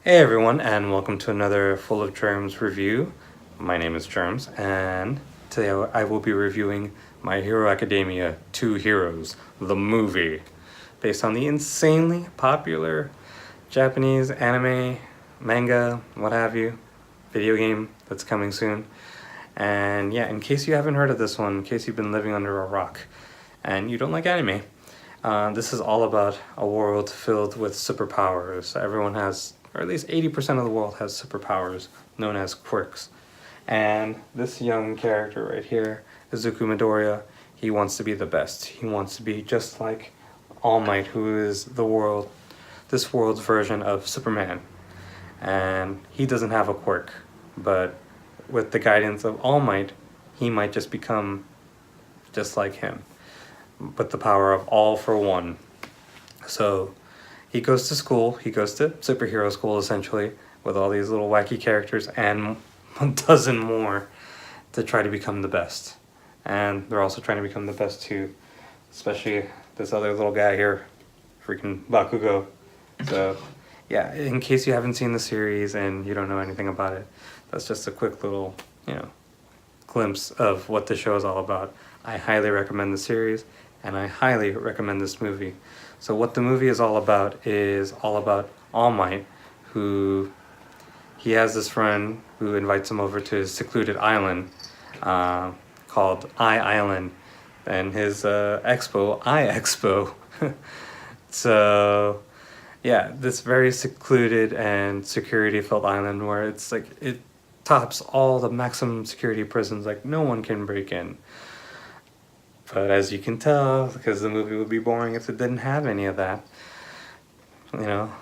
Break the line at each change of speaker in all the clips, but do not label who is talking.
Hey everyone, and welcome to another Full of Germs review. My name is Germs, and today I will be reviewing My Hero Academia 2 Heroes, the movie, based on the insanely popular Japanese anime, manga, what have you, video game that's coming soon. And yeah, in case you haven't heard of this one, in case you've been living under a rock and you don't like anime, this is all about a world filled with superpowers. Everyone has, or at least 80% of the world has superpowers known as quirks. And this young character right here, Izuku Midoriya, he wants to be the best. He wants to be just like All Might, who is this world's version of Superman. And he doesn't have a quirk, but with the guidance of All Might, he might just become just like him, with the power of all for one. So he goes to school, he goes to superhero school essentially, with all these little wacky characters and a dozen more to try to become the best. And they're also trying to become the best too, especially this other little guy here, freaking Bakugo. So yeah, in case you haven't seen the series and you don't know anything about it, that's just a quick little, glimpse of what the show is all about. I highly recommend the series, and I highly recommend this movie. So what the movie is all about All Might, who he has this friend who invites him over to his secluded island called Island, and his expo, Expo. So yeah, this very secluded and security-filled island where it's like it tops all the maximum security prisons, like no one can break in. But as you can tell, because the movie would be boring if it didn't have any of that,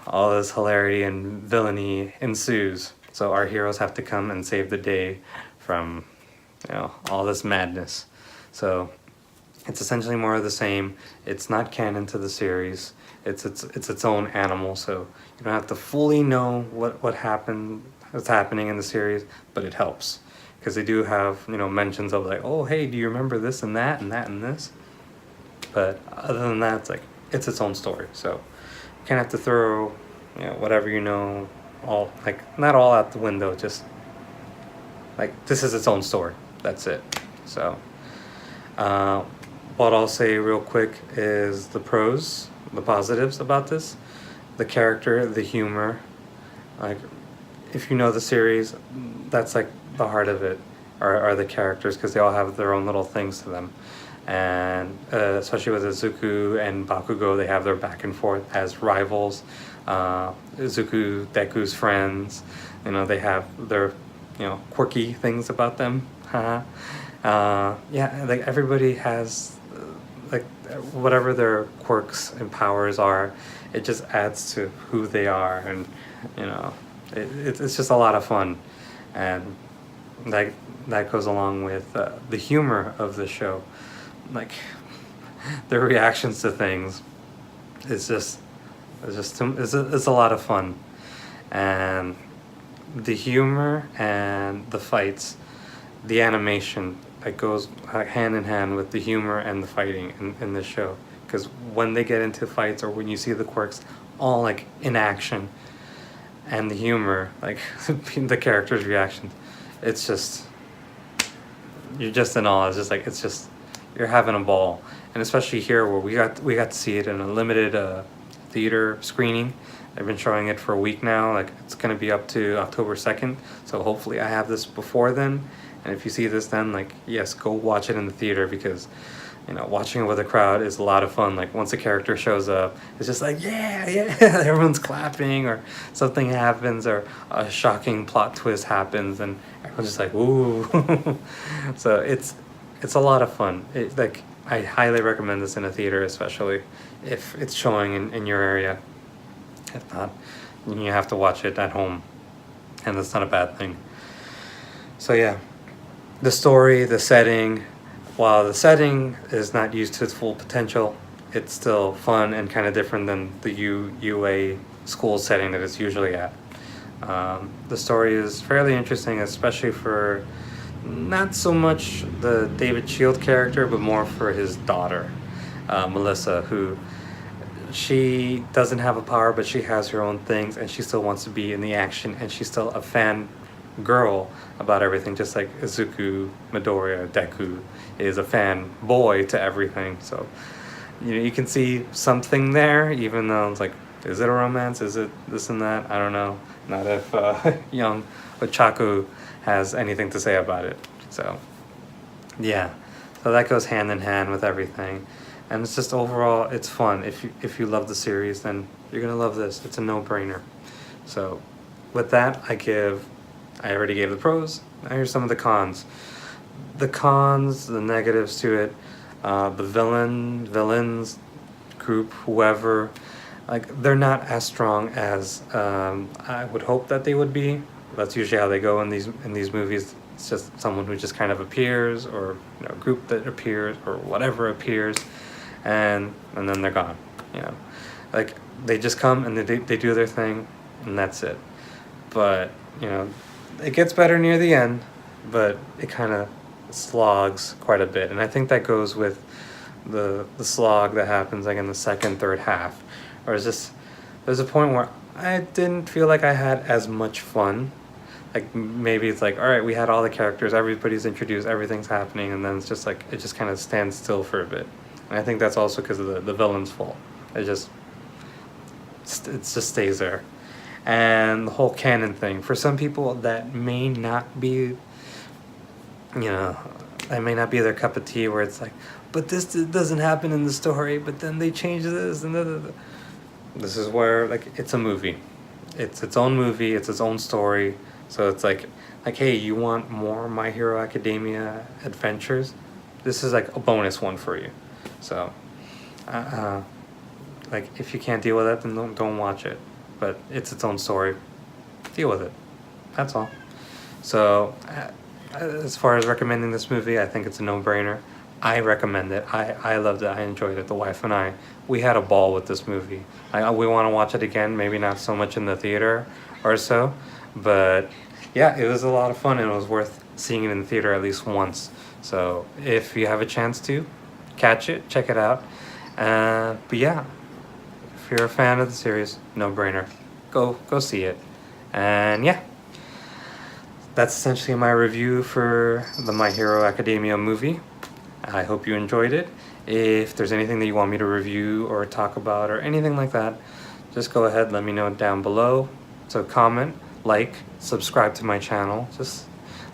all this hilarity and villainy ensues. So our heroes have to come and save the day from, all this madness. So it's essentially more of the same. It's not canon to the series. It's its own animal, so you don't have to fully know what's happening in the series, but it helps. Because they do have, mentions of like, oh, hey, do you remember this and that and that and this? But other than that, it's its own story. So you can't have to throw, whatever all, not all out the window. Just, this is its own story. That's it. So, what I'll say real quick is the pros, the positives about this. The character, the humor. If you know the series, that's the heart of it, are the characters, because they all have their own little things to them. And especially with Izuku and Bakugo, they have their back and forth as rivals. Izuku, Deku's friends, they have their, quirky things about them. Everybody has, whatever their quirks and powers are, it just adds to who they are, and, it's just a lot of fun. And that goes along with the humor of the show, their reactions to things. It's a lot of fun, and the humor and the fights, the animation that goes hand in hand with the humor and the fighting in this show. Because when they get into fights, or when you see the quirks all in action, and the humor, the characters' reactions, it's just, you're just in awe. It's just you're having a ball. And especially here, where we got to see it in a limited theater screening. They've been showing it for a week now. It's gonna be up to October 2nd. So hopefully I have this before then. And if you see this then, yes, go watch it in the theater, because watching it with a crowd is a lot of fun. Once a character shows up, it's just yeah, everyone's clapping, or something happens, or a shocking plot twist happens, and everyone's just ooh. So it's a lot of fun. I highly recommend this in a theater, especially if it's showing in your area. If not, you have to watch it at home, and that's not a bad thing. So yeah, the story, the setting. While the setting is not used to its full potential, it's still fun and kind of different than the UA school setting that it's usually at. The story is fairly interesting, especially for not so much the David Shield character, but more for his daughter, Melissa, who she doesn't have a power, but she has her own things, and she still wants to be in the action, and she's still a fan girl about everything, just like Izuku Midoriya Deku is a fan boy to everything. So you can see something there, even though it's like, is it a romance? Is it this and that? I don't know. Not if young Ochaku has anything to say about it. So yeah, so that goes hand in hand with everything, and it's just overall it's fun. If you love the series, then you're gonna love this. It's a no-brainer. So with that, I already gave the pros. Now here's some of the cons. The cons, the negatives to it, the villains group, whoever, like, they're not as strong as I would hope that they would be. That's usually how they go in these movies. It's just someone who just kind of appears, or a group that appears, or whatever appears, and then they're gone. Like, they just come and they do their thing, and that's it. But it gets better near the end, but it kind of slogs quite a bit, and I think that goes with the slog that happens like in the second, third half, or it's just there's a point where I didn't feel like I had as much fun. Like, maybe it's like, all right, we had all the characters, everybody's introduced, everything's happening, and then it's just like it just kind of stands still for a bit. And I think that's also because of the villain's fault. It just stays there. And the whole canon thing, for some people that may not be, that may not be their cup of tea, where it's like, but this doesn't happen in the story, but then they change this and this is where, like, it's a movie. It's its own movie, it's its own story. So it's like, hey, you want more My Hero Academia adventures? This is like a bonus one for you. So, like, if you can't deal with it, then don't watch it. But it's its own story. Deal with it. That's all. So, as far as recommending this movie, I think it's a no-brainer. I recommend it. I loved it. I enjoyed it. The wife and we had a ball with this movie. We want to watch it again. Maybe not so much in the theater or so, but yeah, it was a lot of fun, and it was worth seeing it in the theater at least once. So if you have a chance to catch it, check it out. But yeah, if you're a fan of the series, no-brainer. Go see it. And yeah, that's essentially my review for the My Hero Academia movie. I hope you enjoyed it. If there's anything that you want me to review or talk about or anything like that, just go ahead, let me know down below. So comment, like, subscribe to my channel. Just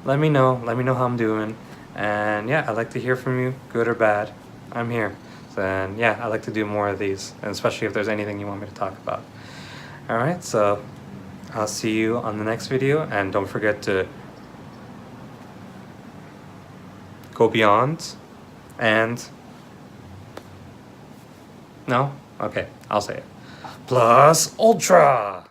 let me know how I'm doing. And yeah, I'd like to hear from you, good or bad. I'm here. And yeah, I'd like to do more of these, and especially if there's anything you want me to talk about. Alright, so I'll see you on the next video, and don't forget to go beyond and no? Okay, I'll say it. Plus Ultra!